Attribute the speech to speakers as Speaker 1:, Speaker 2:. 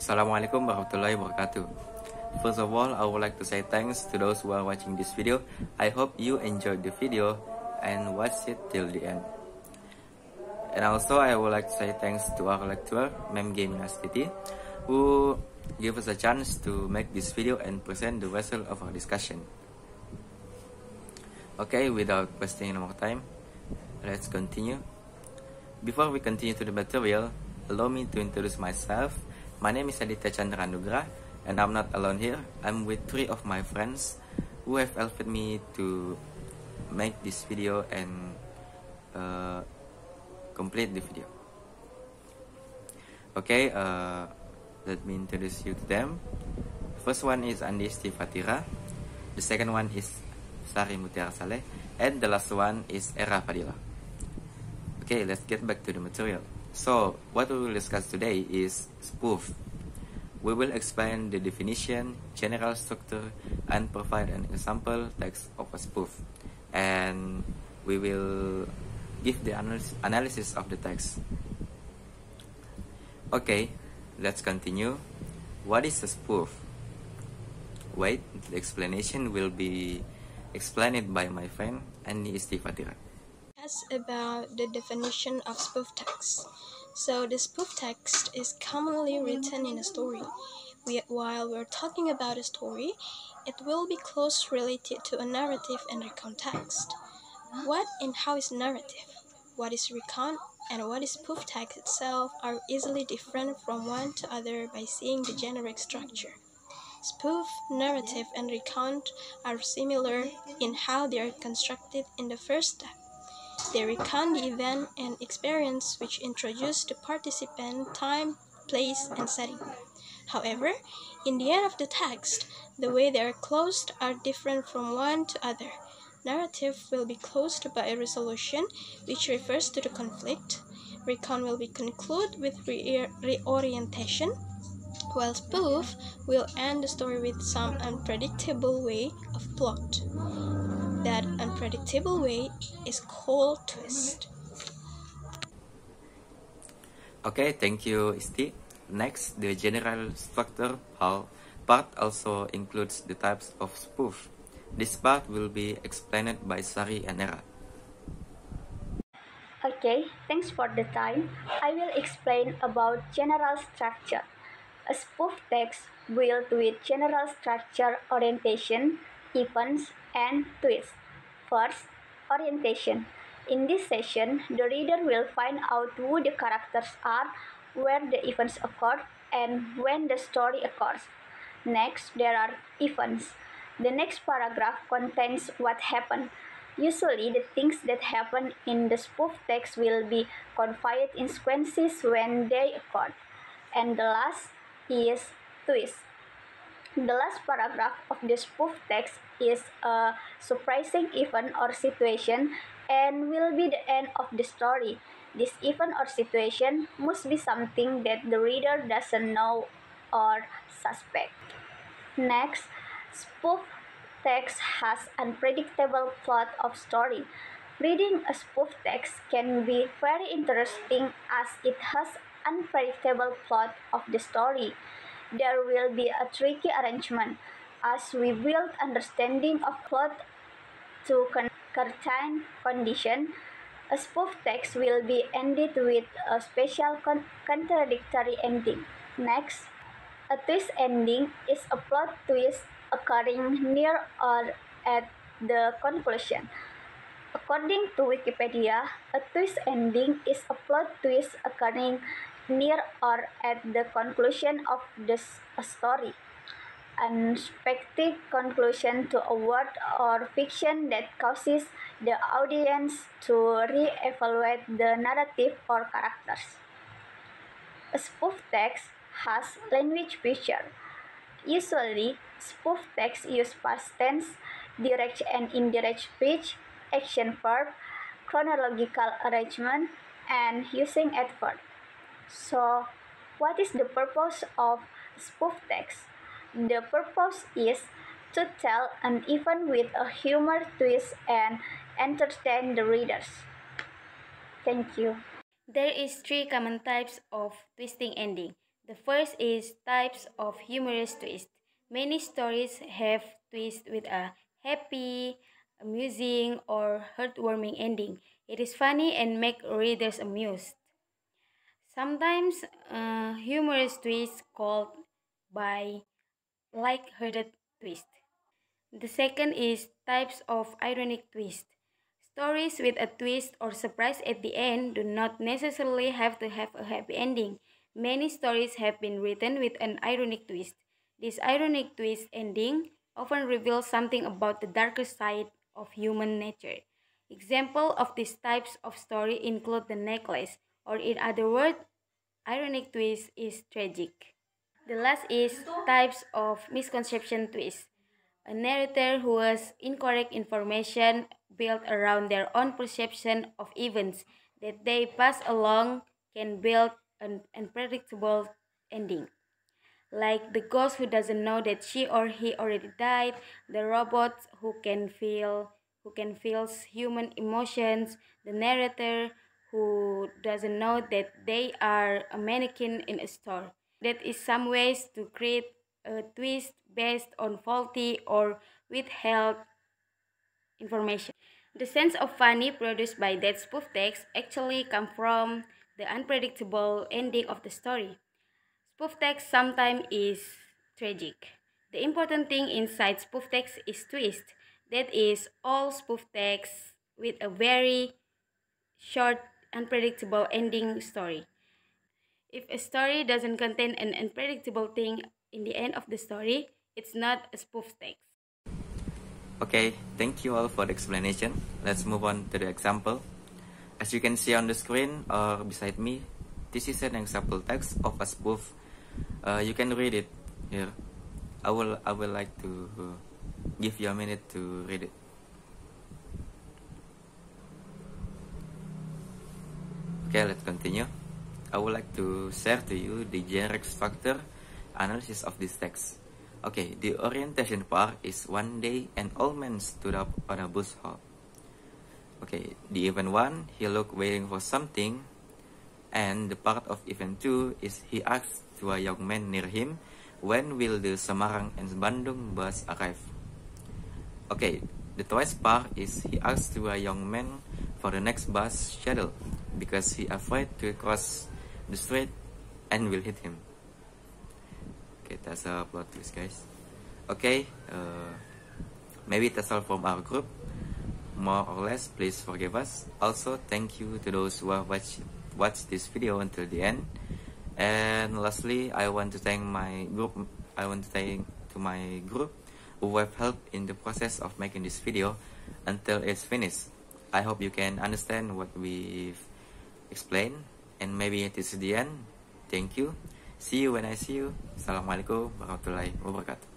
Speaker 1: Assalamualaikum warahmatullahi wabarakatuh. First of all, I would like to say thanks to those who are watching this video. I hope you enjoyed the video and watch it till the end. And also, I would like to say thanks to our lecturer, Mem Gaming Astiti, who gave us a chance to make this video and present the result of our discussion. Okay, without wasting any more time, let's continue. Before we continue to the material, allow me to introduce myself. My name is Aditya Chandra Nugra, and I'm not alone here. I'm with 3 of my friends who have helped me to make this video and complete the video. Okay, let me introduce you to them. First one is Andi Stifatira. The second one is Sari Mutiara Saleh. And the last one is Era Fadila. Okay, let's get back to the material. So, what we will discuss today is spoof. We will explain the definition, general structure, and provide an example text of a spoof. And we will give the analysis of the text. Okay, let's continue. What is a spoof? Wait, the explanation will be explained by my friend Andi Istifatira.
Speaker 2: About the definition of spoof text. So the spoof text is commonly written in a story. While we're talking about a story, it will be closely related to a narrative and recount text. What and how is narrative? What is recount and what is spoof text itself are easily different from one to other by seeing the generic structure. Spoof, narrative, and recount are similar in how they are constructed in the first step. They recount the event and experience which introduce the participant, time, place, and setting. However, in the end of the text, the way they are closed are different from one to other. Narrative will be closed by a resolution, which refers to the conflict. Recount will be concluded with reorientation, while spoof will end the story with some unpredictable way of plot. That unpredictable way is called twist.
Speaker 1: Okay, thank you, Isti. Next, the general structure part also includes the types of spoof. This part will be explained by Sari and Era.
Speaker 3: Okay, thanks for the time. I will explain about general structure. A spoof text built with general structure, orientation, events, and twists. First, orientation. In this session, the reader will find out who the characters are, where the events occur, and when the story occurs. Next, there are events. The next paragraph contains what happened. Usually, the things that happen in the spoof text will be conveyed in sequences when they occur. And the last is twist. The last paragraph of the spoof text is a surprising event or situation and will be the end of the story. This event or situation must be something that the reader doesn't know or suspect. Next, spoof text has unpredictable plot of story. Reading a spoof text can be very interesting as it has unpredictable plot of the story. There will be a tricky arrangement as we build understanding of plot to certain condition. A spoof text will be ended with a special contradictory ending. Next, a twist ending is a plot twist occurring near or at the conclusion. According to Wikipedia, a twist ending is a plot twist occurring near or at the conclusion of a story. Unexpected conclusion to a work or fiction that causes the audience to re-evaluate the narrative or characters. A spoof text has language feature. Usually, spoof text use past tense, direct and indirect speech, action verb, chronological arrangement, and using adverb. So, what is the purpose of spoof text? The purpose is to tell an event with a humor twist and entertain the readers. Thank you.
Speaker 4: There is 3 common types of twisting ending. The first is types of humorous twist. Many stories have twists with a happy, amusing, or heartwarming ending. It is funny and make readers amused. Sometimes humorous twists called by light-hearted twist. The second is types of ironic twist. Stories with a twist or surprise at the end do not necessarily have to have a happy ending. Many stories have been written with an ironic twist. This ironic twist ending often reveals something about the darker side of human nature. Examples of these types of story include The Necklace, or in other words, ironic twist is tragic. The last is types of misconception twist. A narrator who has incorrect information built around their own perception of events that they pass along can build an unpredictable ending. Like the ghost who doesn't know that she or he already died, the robot who can feel human emotions, the narrator who doesn't know that they are a mannequin in a store. That is some ways to create a twist based on faulty or withheld information. The sense of funny produced by that spoof text actually comes from the unpredictable ending of the story. Spoof text sometimes is tragic. The important thing inside spoof text is twist. That is all spoof text with a very short, unpredictable ending story. If a story doesn't contain an unpredictable thing in the end of the story, it's not a spoof text.
Speaker 1: Okay, thank you all for the explanation. Let's move on to the example. As you can see on the screen or beside me, this is an example text of a spoof. You can read it here. I will like to give you a minute to read it. Okay, let's continue. I would like to share to you the generic structure analysis of this text. Okay, the orientation part is one day an old man stood up on a bush hop. Okay, the event 1, he looked waiting for something, and the part of event 2 is he asked to a young man near him, when will the Semarang and Bandung bus arrive? Okay, the twice part is he asked to a young man for the next bus schedule because he afraid to cross the street and will hit him. Okay, that's a plot twist, guys. Okay, maybe that's all from our group. More or less, please forgive us. Also, thank you to those who have watched this video until the end. And lastly, I want to thank my group. I want to thank to my group who have helped in the process of making this video until it's finished. I hope you can understand what we've explained, and maybe it is the end. Thank you. See you when I see you. Assalamualaikum warahmatullahi wabarakatuh.